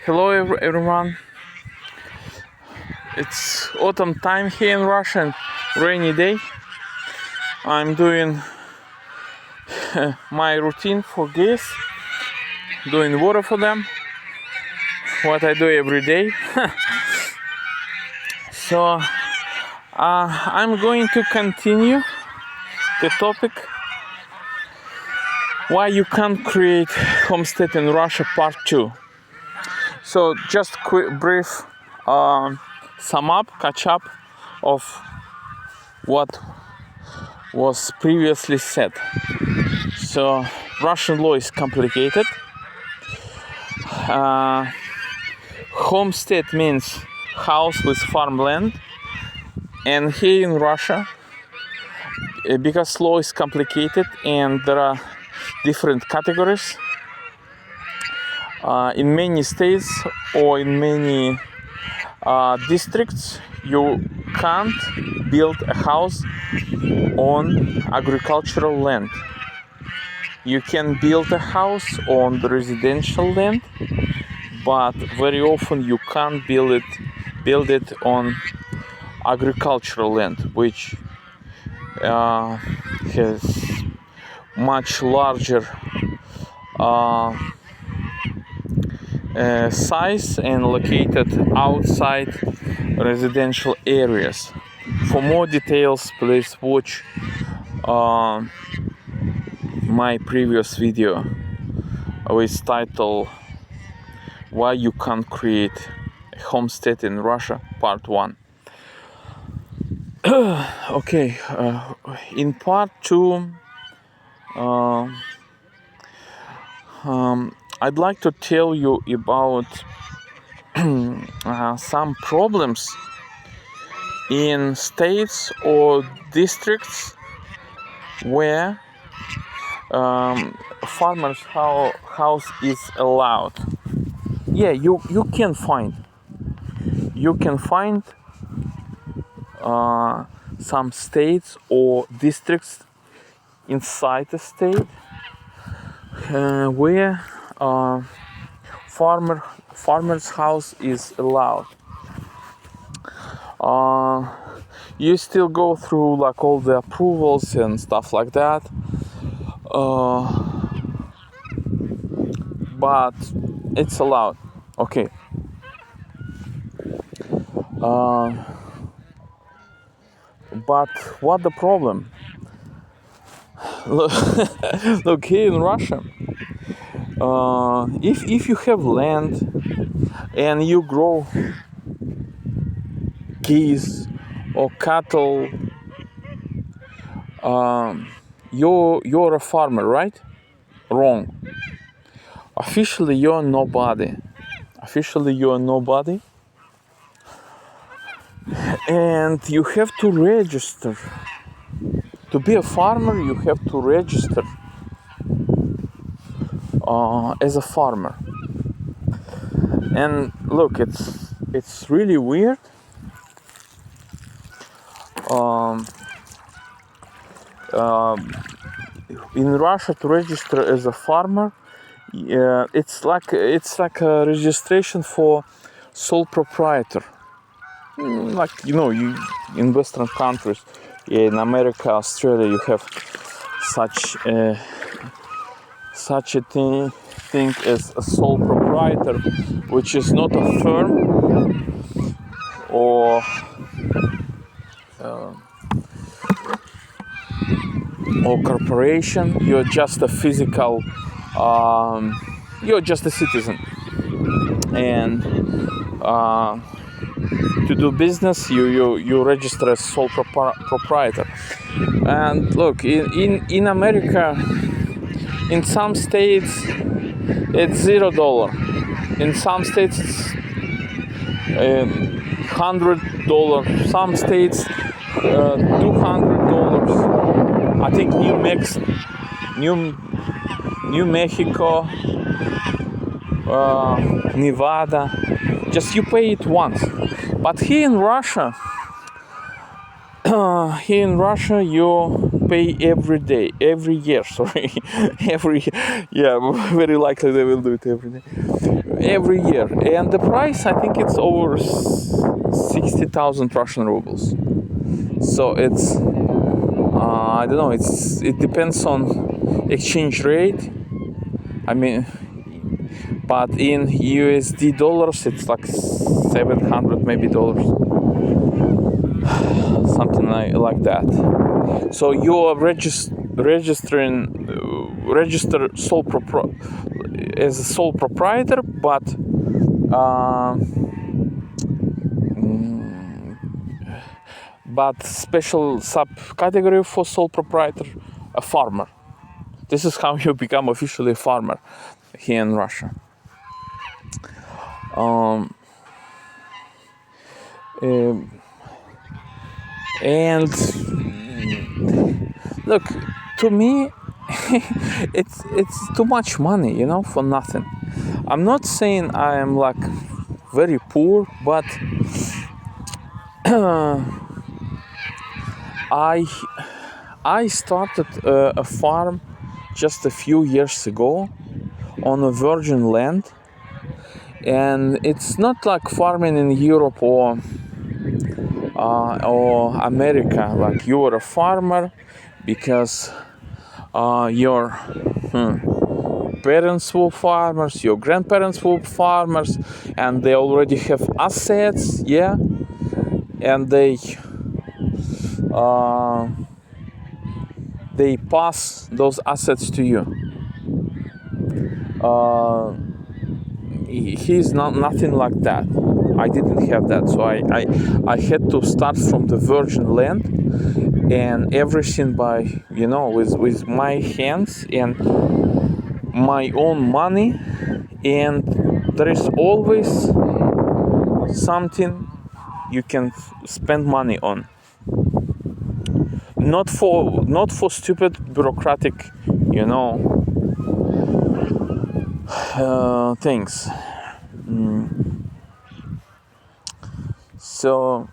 Hello everyone. It's autumn time here in Russia and rainy day. I'm doing my routine for geese, doing water for them, what I do every day. So I'm going to continue the topic why you can't create homestead in Russia part 2. So just quick brief catch up of what was previously said. So Russian law is complicated. Homestead means house with farmland, and here in Russia, because law is complicated and there are different categories, in many states or in many districts, you can't build a house on agricultural land. You can build a house on the residential land, but very often you can't build it on agricultural land, which has much larger size and located outside residential areas. For more details, please watch my previous video with title Why You Can't Create a Homestead in Russia part 1. Okay, in part 2 I'd like to tell you about some problems in states or districts where farmers' house is allowed. Yeah, you can find some states or districts inside the state where farmer's house is allowed. You still go through like all the approvals and stuff like that, but it's allowed. Okay. But what the problem? Look, here in Russia, if you have land and you grow geese or cattle, you're a farmer, right? Wrong. Officially, you're nobody. And you have to register. To be a farmer, you have to register as a farmer. And look, it's really weird. In Russia, to register as a farmer, it's like a registration for sole proprietor. Like you in Western countries, in America, Australia, you have such a thing as a sole proprietor, which is not a firm or corporation. You're just a physical. You're just a citizen, and to do business, you register as sole proprietor. And look, in America, in some states it's $0. In some states it's $100. Some states $200. I think New Mexico, Nevada, just you pay it once. But here in Russia, you pay every year. Sorry, very likely they will do it every year. And the price, I think it's over 60,000 Russian rubles. So it's I don't know. It depends on exchange rate. I mean, but in USD dollars, it's like 700 maybe dollars, something like that. So you are register as a sole proprietor, but special subcategory for sole proprietor, a farmer. This is how you become officially a farmer here in Russia. And look, to me, it's too much money, you know, for nothing. I'm not saying I am like very poor, but I started a farm just a few years ago on a virgin land, and it's not like farming in Europe or America. Like you are a farmer because your parents were farmers, your grandparents were farmers, and they already have assets, yeah, and they pass those assets to you. He's nothing like that. I didn't have that, so I had to start from the virgin land and everything by, you know, with my hands and my own money, and there is always something you can spend money on. Not for stupid bureaucratic, you know, things. So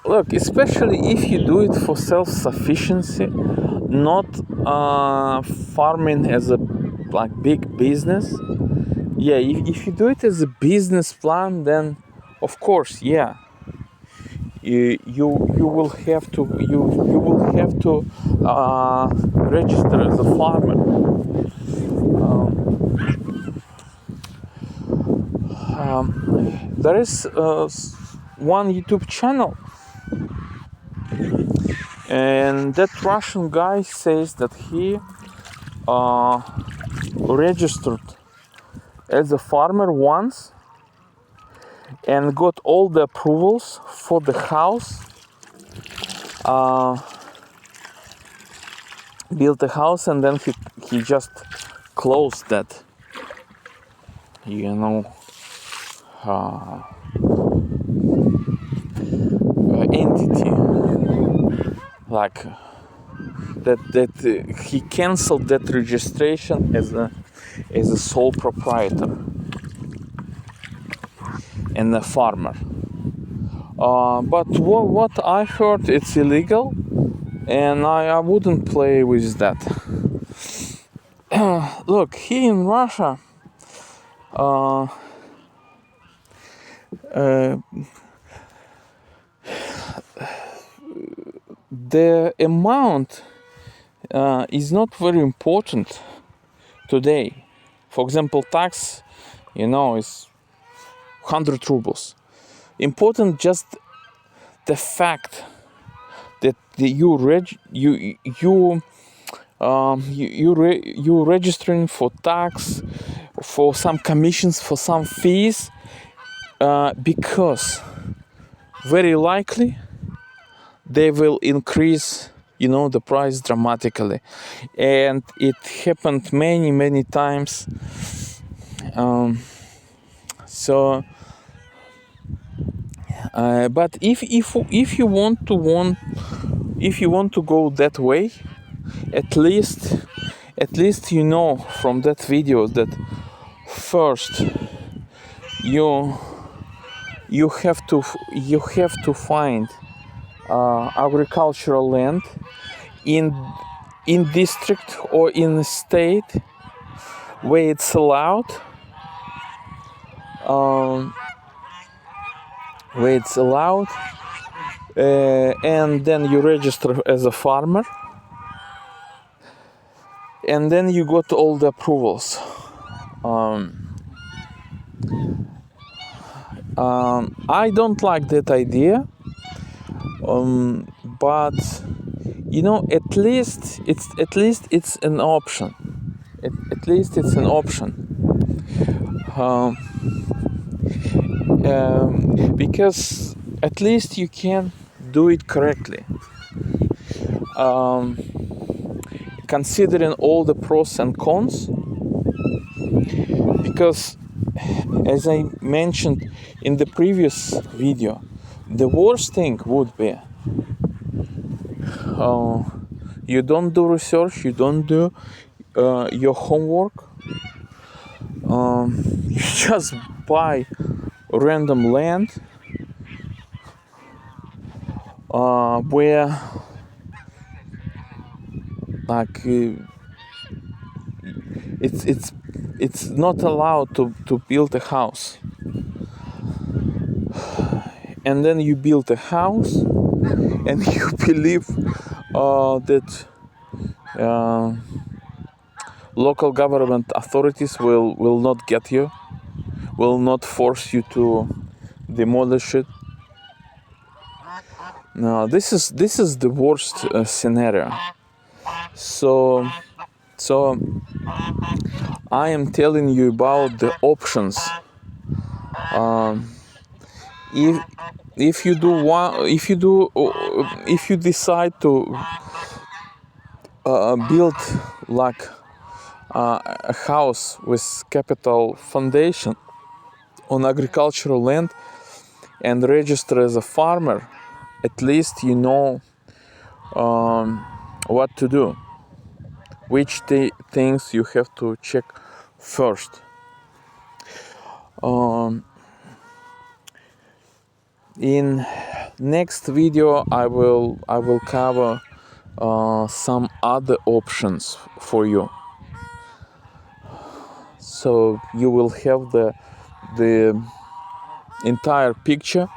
look, especially if you do it for self-sufficiency, not farming as a like big business. Yeah, if you do it as a business plan, then of course, yeah, you will have to register as a farmer. There is one YouTube channel, and that Russian guy says that he registered as a farmer once and got all the approvals for the house, built a house, and then he just closed that, you know, entity, like that he canceled that registration as a sole proprietor and a farmer. But what I heard, it's illegal, and I wouldn't play with that. Look, here in Russia, the amount is not very important today. For example, tax, you know, is 100 rubles. Important just the fact that you registering for tax, for some commissions, for some fees, because very likely they will increase, you know, the price dramatically, and it happened many times. But if you want to go that way, at least you know from that video that first you have to find agricultural land in district or in state where it's allowed, and then you register as a farmer, and then you got all the approvals. I don't like that idea, but you know, at least it's an option. At least it's an option. Because at least you can do it correctly, considering all the pros and cons. Because, as I mentioned in the previous video, the worst thing would be you don't do research, you don't do your homework, you just buy random land where like it's not allowed to build a house, and then you build a house and you believe that local government authorities will not get you, will not force you to demolish it. No, this is the worst scenario. So I am telling you about the options. If you decide to build like a house with capital foundation on agricultural land and register as a farmer, at least you know what to do, which things you have to check first. In next video I will cover some other options for you, so you will have the entire picture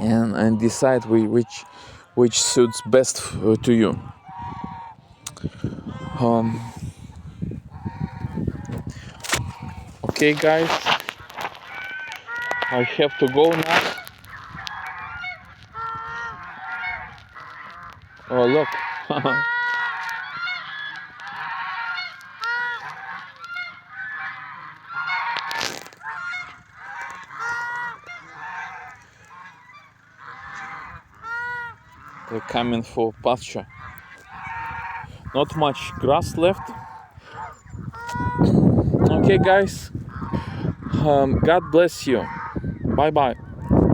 and decide which suits best to you. Okay guys, I have to go now. Oh look. They're coming for pasture. Not much grass left. Okay guys, God bless you. Bye bye.